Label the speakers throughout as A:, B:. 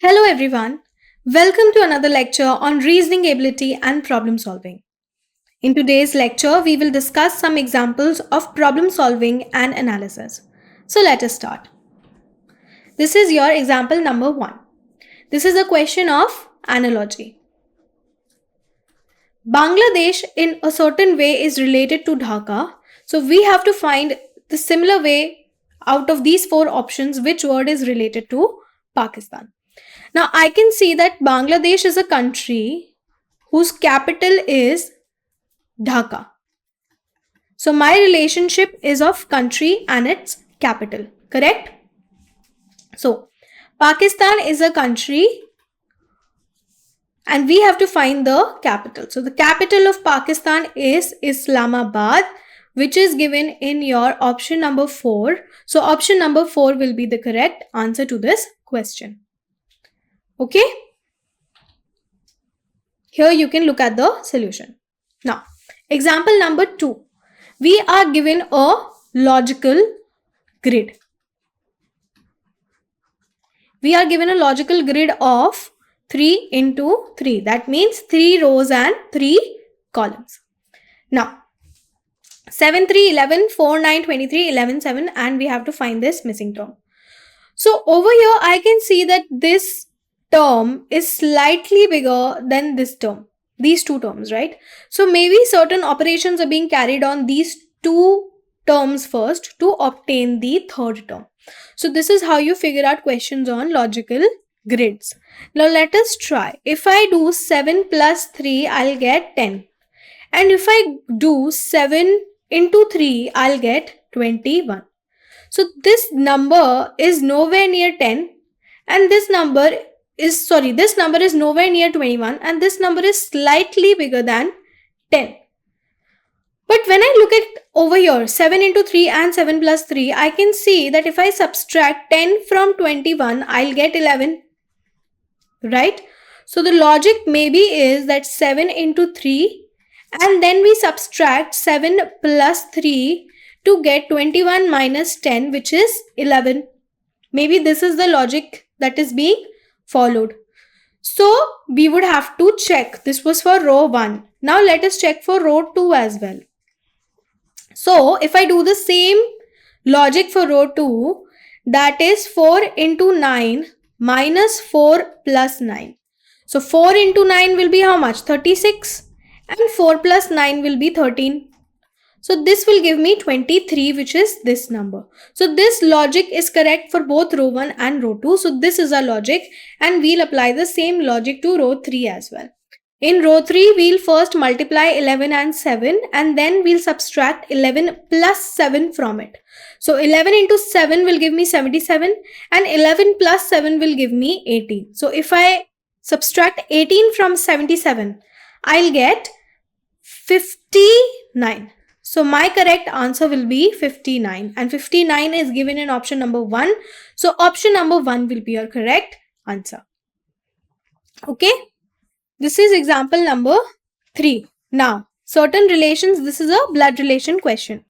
A: Hello everyone. Welcome to another lecture on reasoning ability and problem solving. In today's lecture, we will discuss some examples of problem solving and analysis. So let us start. This is your example number 1. This is a question of analogy. Bangladesh in a certain way is related to Dhaka. So we have to find the similar way out of these 4 options which word is related to Pakistan. Now I can see that Bangladesh is a country whose capital is Dhaka. So my relationship is of country and its capital, correct? So Pakistan is a country and we have to find the capital. So the capital of Pakistan is Islamabad, which is given in your option number 4. So option number 4 will be the correct answer to this question. Okay? Here you can look at the solution. Now, example number 2. We are given a logical grid. We are given a logical grid of 3 into 3. That means 3 rows and 3 columns. Now, 7, 3, 11, 4, 9, 23, 11, 7 and we have to find this missing term. So over here I can see that this term is slightly bigger than this term. These two terms, right? So maybe certain operations are being carried on these two terms first to obtain the third term. So this is how you figure out questions on logical grids. Now let us try. If I do 7 plus 3, I'll get 10. And if I do 7 into 3, I'll get 21. So this number is nowhere near 10 and this number is nowhere near 21 and this number is slightly bigger than 10. But when I look at over here 7 into 3 and 7 plus 3, I can see that if I subtract 10 from 21, I'll get 11. Right? So the logic maybe is that 7 into 3 and then we subtract 7 plus 3 to get 21 minus 10, which is 11. Maybe this is the logic that is being followed. So we would have to check. This was for row 1. Now let us check for row 2 as well. So if I do the same logic for row 2, that is 4 into 9 minus 4 plus 9. So 4 into 9 will be how much? 36 and 4 plus 9 will be 13. So this will give me 23, which is this number. So this logic is correct for both row 1 and row 2. So this is our logic and we'll apply the same logic to row 3 as well. In row 3, we'll first multiply 11 and 7 and then we'll subtract 11 plus 7 from it. So 11 into 7 will give me 77 and 11 plus 7 will give me 18. So if I subtract 18 from 77, I'll get 59. So my correct answer will be 59 and 59 is given in option number 1. So option number 1 will be your correct answer. Okay. This is example number 3. Now, certain relations, this is a blood relation question.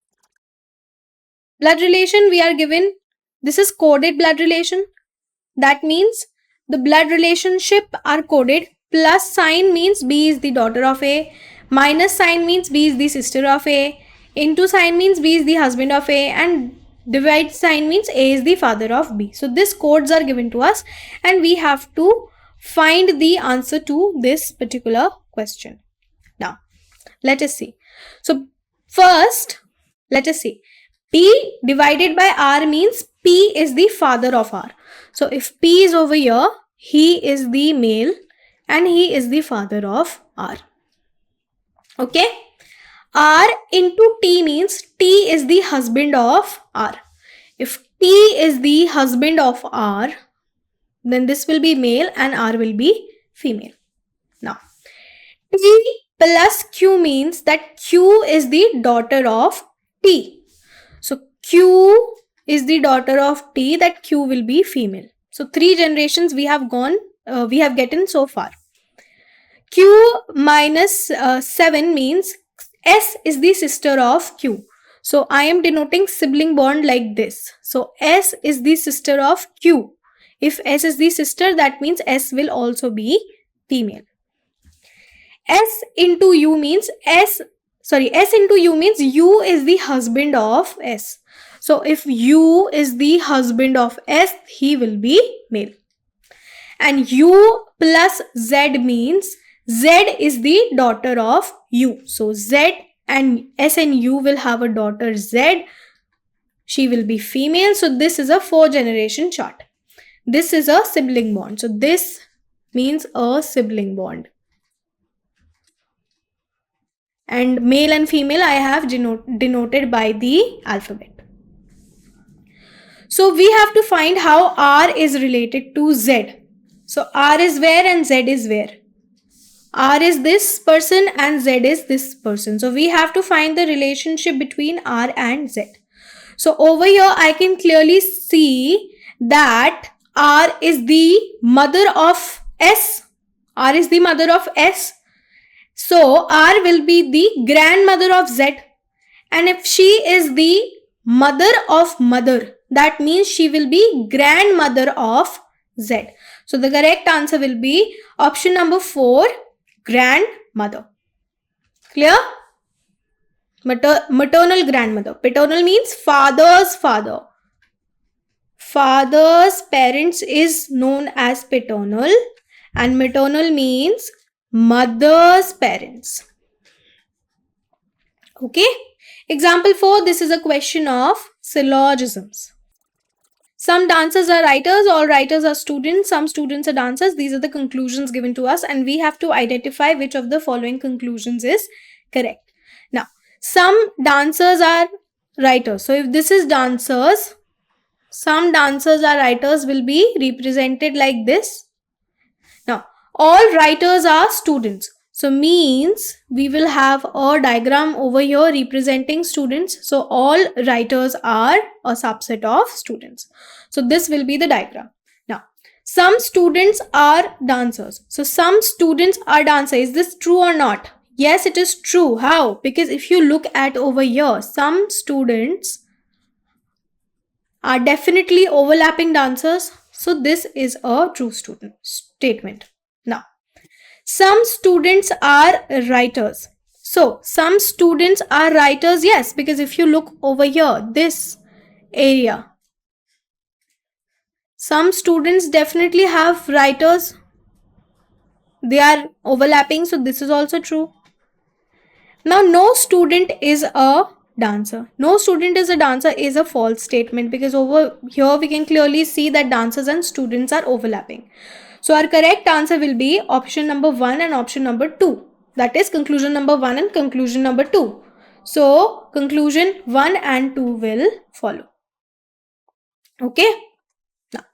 A: Blood relation we are given, this is coded blood relation. That means the blood relationship are coded. Plus sign means B is the daughter of A. Minus sign means B is the sister of A. Into sign means B is the husband of A. And divide sign means A is the father of B. So these codes are given to us and we have to find the answer to this particular question. Now, let us see. So first, let us see. P divided by R means P is the father of R. So if P is over here, he is the male and he is the father of R. Okay. R into T means T is the husband of R. If T is the husband of R, then this will be male and R will be female. Now, T plus Q means that Q is the daughter of T. So Q is the daughter of T, that Q will be female. So 3 generations we have gotten so far. Q minus 7 means S is the sister of Q. So I am denoting sibling bond like this. So S is the sister of Q. If S is the sister, that means S will also be female. S into U means S into U means U is the husband of S. So if U is the husband of S, he will be male. And U plus Z means Z is the daughter of U. So Z and S and U will have a daughter Z. She will be female. So this is a 4-generation chart. This is a sibling bond. So this means a sibling bond. And male and female I have denoted by the alphabet. So we have to find how R is related to Z. So R is where and Z is where. R is this person and Z is this person. So we have to find the relationship between R and Z. So over here I can clearly see that R is the mother of S. R is the mother of S. So R will be the grandmother of Z. And if she is the mother of mother, that means she will be grandmother of Z. So the correct answer will be option number 4, grandmother. Clear? Maternal grandmother. Paternal means father's father. Father's parents is known as paternal, and maternal means mother's parents. Okay. Example 4, this is a question of syllogisms. Some dancers are writers, all writers are students, some students are dancers. These are the conclusions given to us, and we have to identify which of the following conclusions is correct. Now, some dancers are writers. So if this is dancers, some dancers are writers will be represented like this. Now, all writers are students. So means we will have a diagram over here representing students. So all writers are a subset of students. So this will be the diagram. Now, some students are dancers. So some students are dancers. Is this true or not? Yes, it is true. How? Because if you look at over here, some students are definitely overlapping dancers. So this is a true statement. Now, some students are writers. So some students are writers, yes, because if you look over here, this area, some students definitely have writers. They are overlapping, so this is also true. Now, no student is a dancer. No student is a dancer is a false statement, because over here we can clearly see that dancers and students are overlapping. So our correct answer will be option number 1 and option number 2. That is conclusion number 1 and conclusion number 2. So conclusion 1 and 2 will follow. Okay. Now,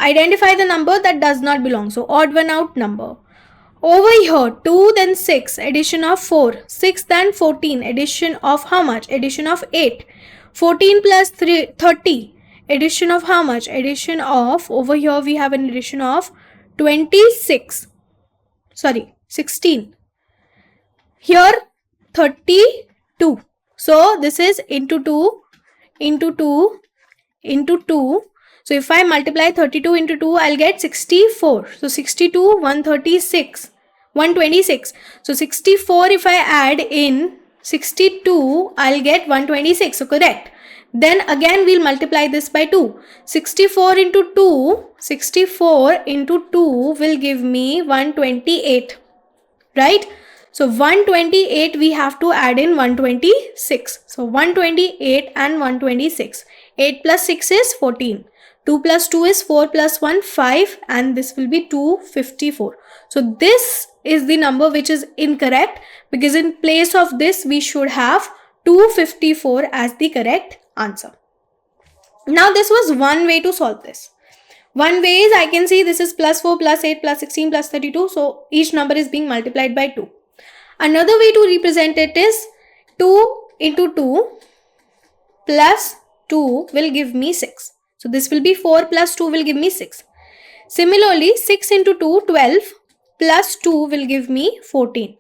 A: identify the number that does not belong. So odd one out number. Over here, 2 then 6, addition of 4. 6 then 14, addition of how much? Addition of 8. 14 plus 30, addition of how much? Addition of, over here we have an addition of 16. Here 32. So this is into 2, into 2, into 2. So if I multiply 32 into 2, I'll get 64. So 62, 126, 126. So 64, if I add in 62, I'll get 126. So correct. Then again we'll multiply this by 2. 64 into 2, 64 into 2 will give me 128. Right? So 128 we have to add in 126. So 128 and 126. 8 plus 6 is 14. 2 plus 2 is 4 plus 1, 5, and this will be 254. So this is the number which is incorrect, because in place of this we should have 254 as the correct answer. Now this was one way to solve this. One way is I can see this is plus 4 plus 8 plus 16 plus 32. So each number is being multiplied by 2. Another way to represent it is 2 into 2 plus 2 will give me 6. So this will be 4 plus 2 will give me 6. Similarly, 6 into 2, 12 plus 2 will give me 14.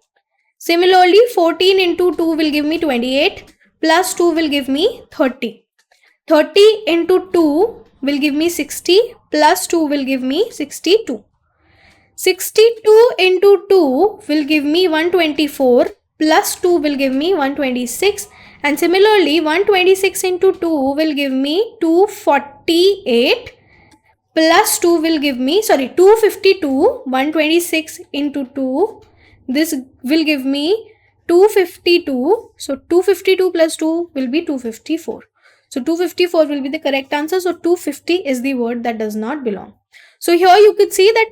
A: Similarly, 14 into 2 will give me 28 plus 2 will give me 30. 30 into 2 will give me 60 plus 2 will give me 62. 62 into 2 will give me 124, plus 2 will give me 126, and similarly 126 into 2 will give me 248, plus 2 will give me 252. 126 into 2, this will give me 252. So 252 plus 2 will be 254. So 254 will be the correct answer. So 250 is the word that does not belong. So here you could see that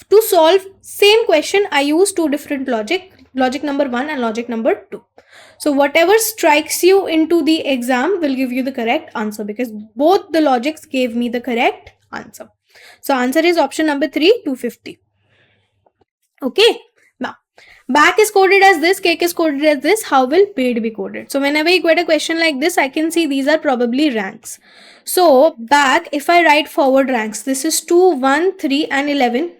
A: to solve same question, I use two different logic number 1 and logic number 2. So whatever strikes you into the exam will give you the correct answer, because both the logics gave me the correct answer. So answer is option number 3, 250. Okay. Now, back is coded as this, cake is coded as this. How will paid be coded? So whenever you get a question like this, I can see these are probably ranks. So back, if I write forward ranks, this is 2, 1, 3 and 11.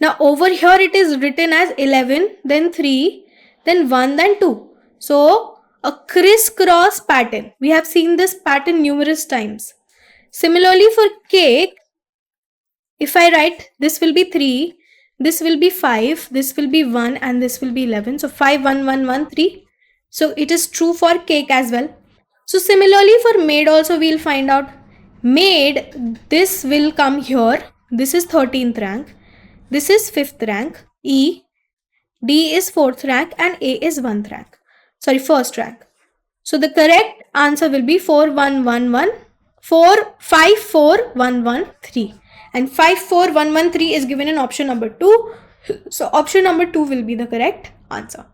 A: Now over here it is written as 11, then 3, then 1, then 2. So a crisscross pattern. We have seen this pattern numerous times. Similarly for cake, if I write, this will be 3, this will be 5, this will be 1 and this will be 11. So 5, 1, 1, 1, 3. So it is true for cake as well. So similarly for maid also we'll find out. Maid, this will come here. This is 13th rank. This is 5th rank. E. D is 4th rank and A is 1st rank. Sorry, 1st rank. So the correct answer will be 4, 1, 1, 1. 4, 5, 4, 1, 1, 3. And 5, 4, 1, 1, 3 is given in option number 2. So option number 2 will be the correct answer.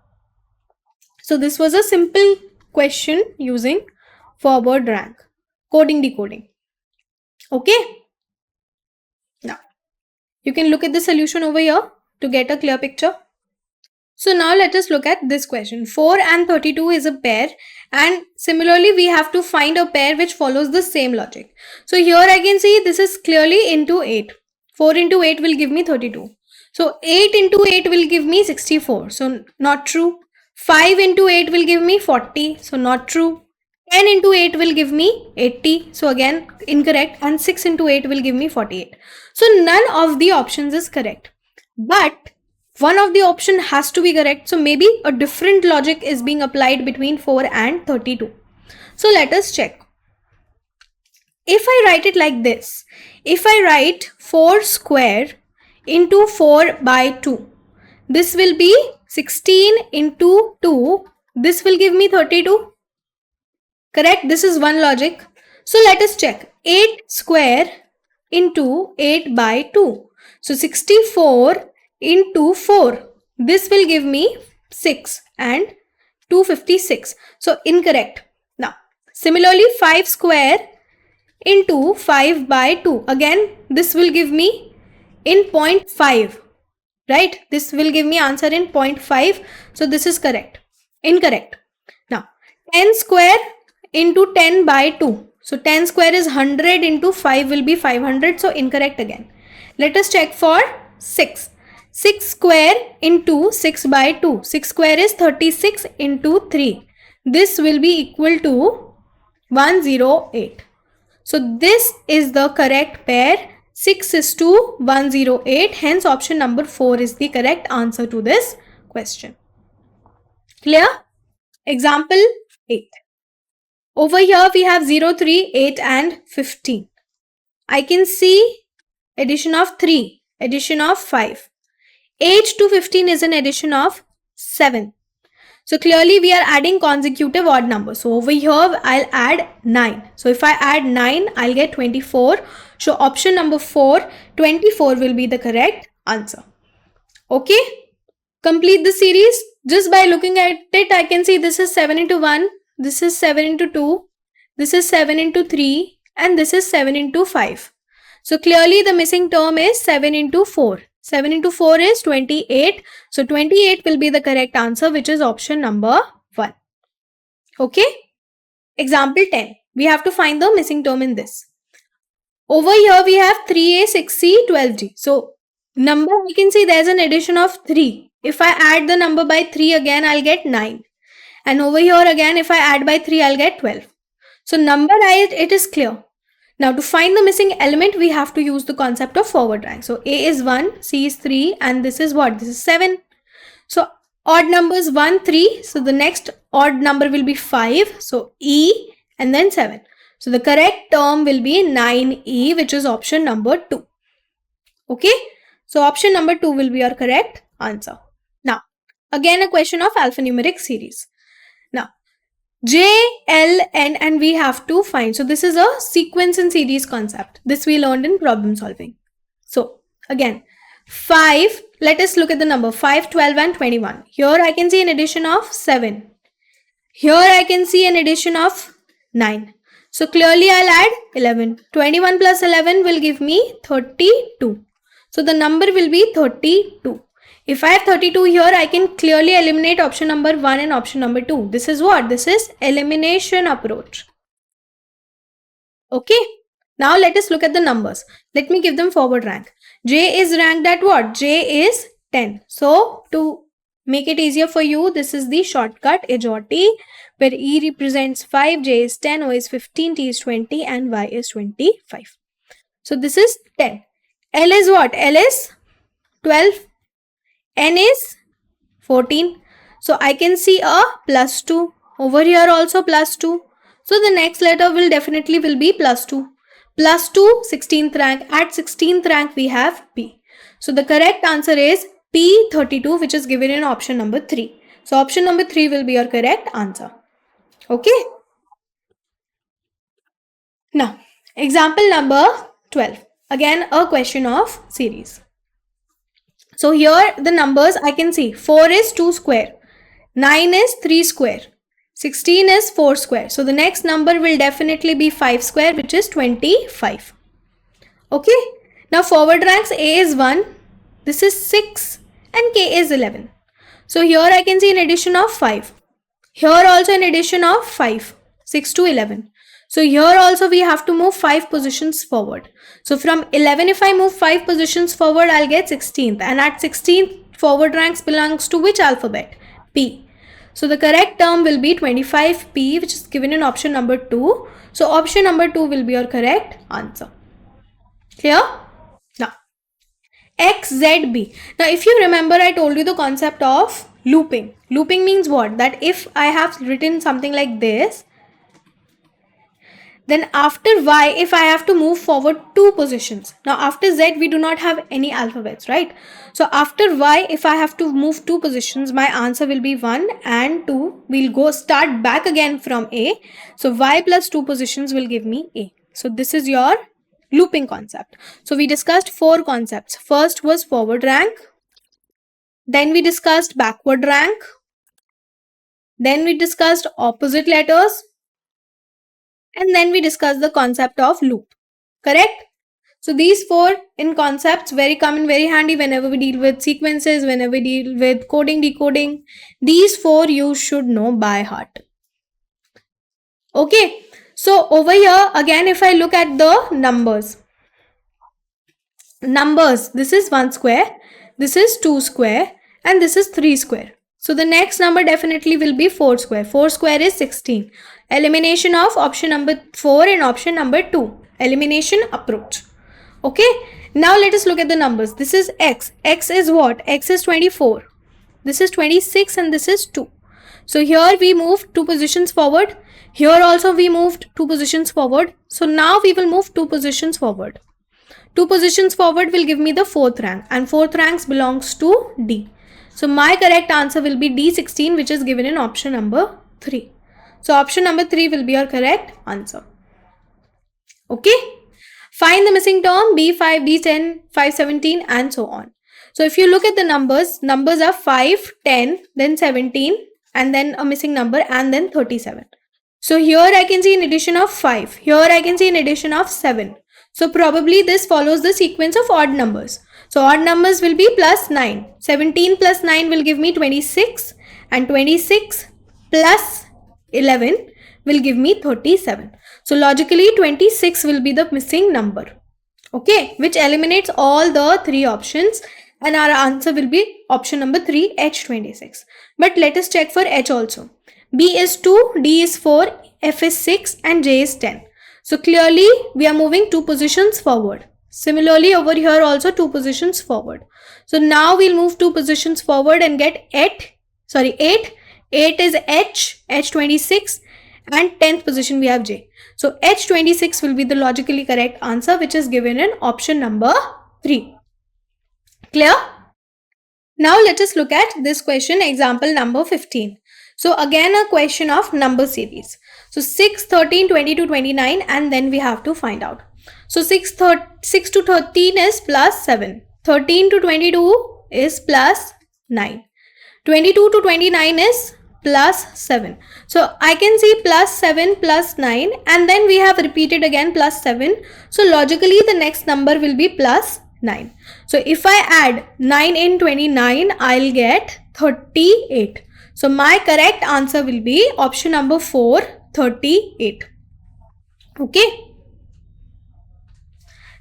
A: So this was a simple question using forward rank. Coding, decoding. Okay. Now, you can look at the solution over here to get a clear picture. So now let us look at this question. 4 and 32 is a pair, and similarly we have to find a pair which follows the same logic. So here I can see this is clearly into 8. 4 into 8 will give me 32. So 8 into 8 will give me 64. So not true. 5 into 8 will give me 40. So not true. 10 into 8 will give me 80. So again incorrect. And 6 into 8 will give me 48. So none of the options is correct. But one of the option has to be correct. So maybe a different logic is being applied between 4 and 32. So let us check. If I write it like this, if I write 4 square into 4 by 2, this will be 16 into 2. This will give me 32. Correct? This is one logic. So let us check. 8 square into 8 by 2. So 64 into 4. This will give me 6 and 256. So incorrect. Now, similarly 5 square into 5 by 2. Again, this will give me in 0.5. Right? This will give me answer in 0.5. So this is correct. Incorrect. Now, 10 square into 10 by 2. So 10 square is 100 into 5 will be 500. So incorrect again. Let us check for 6. 6 square into 6 by 2. 6 square is 36 into 3. This will be equal to 108. So this is the correct pair. 6 is to 108. Hence option number 4 is the correct answer to this question. Clear? Example 8. Over here we have 0, 3, 8 and 15. I can see addition of 3, addition of 5. 8 to 15 is an addition of 7. So clearly we are adding consecutive odd numbers. So over here I'll add 9. So if I add 9, I'll get 24. So option number 4, 24 will be the correct answer. Okay. Complete the series. Just by looking at it, I can see this is 7 into 1. This is 7 into 2. This is 7 into 3. And this is 7 into 5. So clearly the missing term is 7 into 4. 7 into 4 is 28. So 28 will be the correct answer, which is option number 1. Okay. Example 10. We have to find the missing term in this. Over here we have 3a, 6c, 12g. So number, we can see there's an addition of 3. If I add the number by 3 again, I'll get 9. And over here again, if I add by 3, I'll get 12. So number, it is clear. Now to find the missing element, we have to use the concept of forward rank. So A is 1, C is 3, and this is what? This is 7. So odd numbers 1, 3. So the next odd number will be 5. So E and then 7. So the correct term will be 9E, which is option number 2. Okay. So option number 2 will be your correct answer. Now, again a question of alphanumeric series. Now, J, L, N, and we have to find. So this is a sequence and series concept. This we learned in problem solving. So again, 5, let us look at the number 5, 12, and 21. Here I can see an addition of 7. Here I can see an addition of 9. So clearly I'll add 11. 21 plus 11 will give me 32. So the number will be 32. If I have 32 here, I can clearly eliminate option number 1 and option number 2. This is what? This is elimination approach. Okay. Now let us look at the numbers. Let me give them forward rank. J is ranked at what? J is 10. So to make it easier for you, this is the shortcut AJOT, where E represents 5, J is 10, O is 15, T is 20, and Y is 25. So this is 10. L is what? L is 12. N is 14. So I can see a plus 2. Over here also plus 2. So the next letter will definitely be plus 2. Plus 2, 16th rank. At 16th rank we have P. So the correct answer is P32, which is given in option number 3. So option number 3 will be your correct answer. Okay. Now, example number 12. Again, a question of series. So here the numbers I can see. 4 is 2 square. 9 is 3 square. 16 is 4 square. So the next number will definitely be 5 square, which is 25. Okay. Now forward ranks, A is 1. This is 6 and K is 11. So here I can see an addition of 5. Here also an addition of 5. 6 to 11. So here also we have to move 5 positions forward. So from 11, if I move 5 positions forward, I'll get 16th. And at 16th, forward ranks belongs to which alphabet? P. So the correct term will be 25P, which is given in option number 2. So option number 2 will be your correct answer. Clear? Now, XZB. Now if you remember, I told you the concept of looping. Looping means what? That if I have written something like this, then after Y, if I have to move forward 2 positions. Now after Z, we do not have any alphabets, right? So after Y, if I have to move 2 positions, my answer will be 1 and 2. We'll go start back again from A. So Y plus 2 positions will give me A. So this is your looping concept. So we discussed 4 concepts. First was forward rank. Then we discussed backward rank. Then we discussed opposite letters. And then we discussed the concept of loop. Correct? So these 4 in concepts very come in very handy whenever we deal with sequences, whenever we deal with coding, decoding. These 4 you should know by heart. Okay. So over here again, if I look at the numbers, this is 1 square, this is 2 square, and this is 3 square. So the next number definitely will be 4 square. 4 square is 16. Elimination of option number 4 and option number 2. Elimination approach. Okay. Now let us look at the numbers. This is X. X is what? X is 24. This is 26 and this is 2. So here we moved 2 positions forward. Here also we moved 2 positions forward. So now we will move 2 positions forward. 2 positions forward will give me the 4th rank, and 4th rank belongs to D. So my correct answer will be D16, which is given in option number 3. So option number 3 will be your correct answer. Okay. Find the missing term B5, D10, 517 and so on. So if you look at the numbers are 5, 10, then 17 and then a missing number and then 37. So here I can see an addition of 5. Here I can see an addition of 7. So probably this follows the sequence of odd numbers. So odd numbers will be plus 9. 17 plus 9 will give me 26 and 26 plus 11 will give me 37. So logically 26 will be the missing number. Okay, which eliminates all the 3 options and our answer will be option number 3, H26. But let us check for H also. B is 2, D is 4, F is 6 and J is 10. So clearly we are moving 2 positions forward. Similarly over here also 2 positions forward. So now we'll move 2 positions forward and get 8. 8 is H26, and 10th position we have J. So H26 will be the logically correct answer, which is given in option number 3. Clear? Now let us look at this question, example number 15. So again a question of number series. So 6, 13, 22, 29, and then we have to find out. So 6 to 13 is plus 7. 13 to 22 is plus 9. 22 to 29 is plus 7. So I can see plus 7 plus 9, and then we have repeated again plus 7. So logically the next number will be plus 9. So if I add 9 in 29, I'll get 38. So my correct answer will be option number 4, 38. Okay.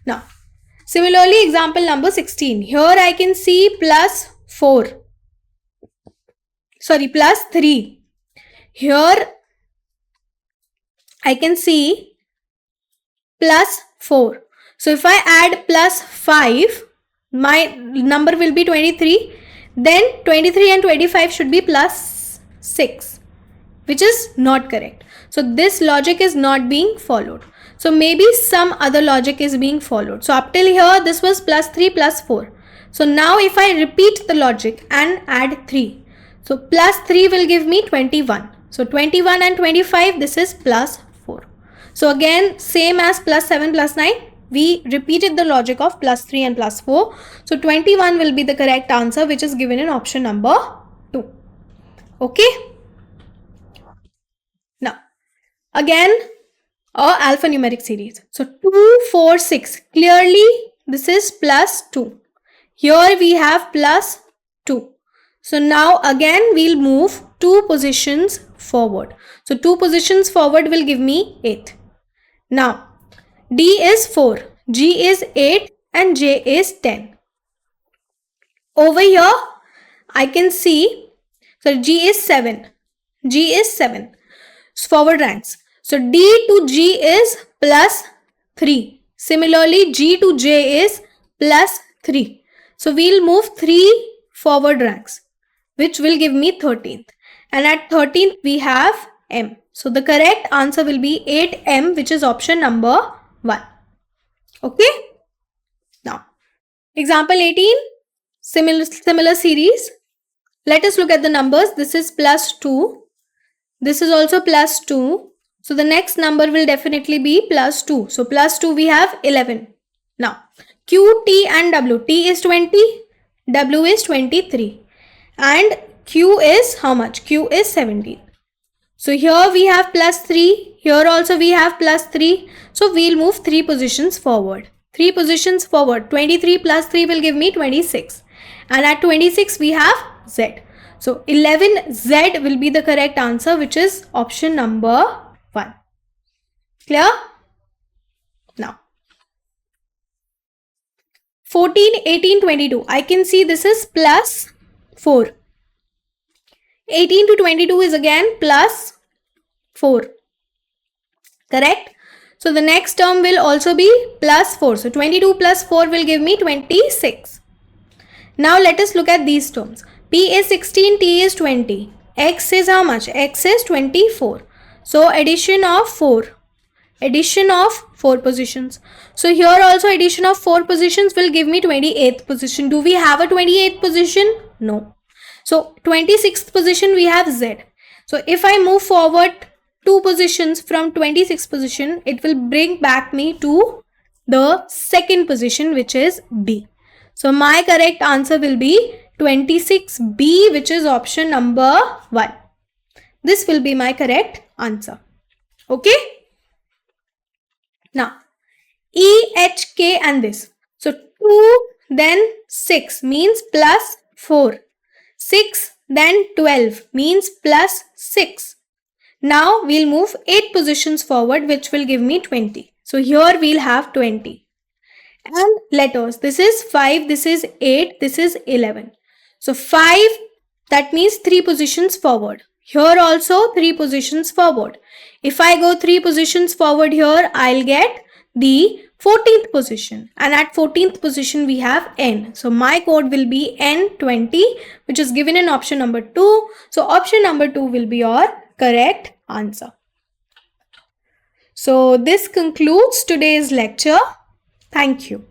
A: Now, similarly, example number 16. Here I can see plus 4. Sorry, plus 3. Here I can see plus 4. So if I add plus 5, my number will be 23. Then 23 and 25 should be plus 6, which is not correct. So this logic is not being followed. So maybe some other logic is being followed. So up till here, this was plus 3 plus 4. So now if I repeat the logic and add 3, so plus 3 will give me 21. So 21 and 25, this is plus 4. So again, same as plus 7 plus 9, we repeated the logic of plus 3 and plus 4. So 21 will be the correct answer, which is given in option number 2. Okay. Now, again, a alphanumeric series. So 2, 4, 6. Clearly, this is plus 2. Here we have plus 2. So now again, we'll move 2 positions forward. So 2 positions forward will give me 8. Now, D is 4, G is 8, and J is 10. Over here, I can see, so G is 7. G is 7. Forward ranks. So D to G is plus 3. Similarly, G to J is plus 3. So we'll move 3 forward ranks, which will give me 13th. And at 13th, we have M. So the correct answer will be 8M, which is option number 1. Okay. Now, example 18, similar series. Let us look at the numbers. This is plus 2. This is also plus 2. So the next number will definitely be plus 2. So plus 2 we have 11. Now, Q, T and W. T is 20. W is 23. And Q is how much? Q is 17. So here we have plus 3. Here also we have plus 3. So we'll move 3 positions forward. 3 positions forward. 23 plus 3 will give me 26. And at 26 we have Z. So 11Z will be the correct answer, which is option number 1. Clear? Now, 14, 18, 22. I can see this is plus 4. 18 to 22 is again plus 4. Correct? So the next term will also be plus 4. So 22 plus 4 will give me 26. Now let us look at these terms. P is 16, T is 20. X is how much? X is 24. So addition of 4. Addition of 4 positions. So here also addition of 4 positions will give me 28th position. Do we have a 28th position? No. So 26th position we have Z. So if I move forward 2 positions from 26th position, it will bring back me to the second position, which is B. So my correct answer will be 26B, which is option number 1. This will be my correct answer. Okay. Now, E, H, K and this. So 2 then 6 means plus 4. 6 then 12 means plus 6. Now we'll move 8 positions forward, which will give me 20. So here we'll have 20. And letters. This is 5, this is 8, this is 11. So 5, that means 3 positions forward. Here also 3 positions forward. If I go 3 positions forward here, I'll get the 14th position, and at 14th position we have n. So my code will be n20, which is given in option number 2. So option number 2 will be your correct answer. So this concludes today's lecture. Thank you.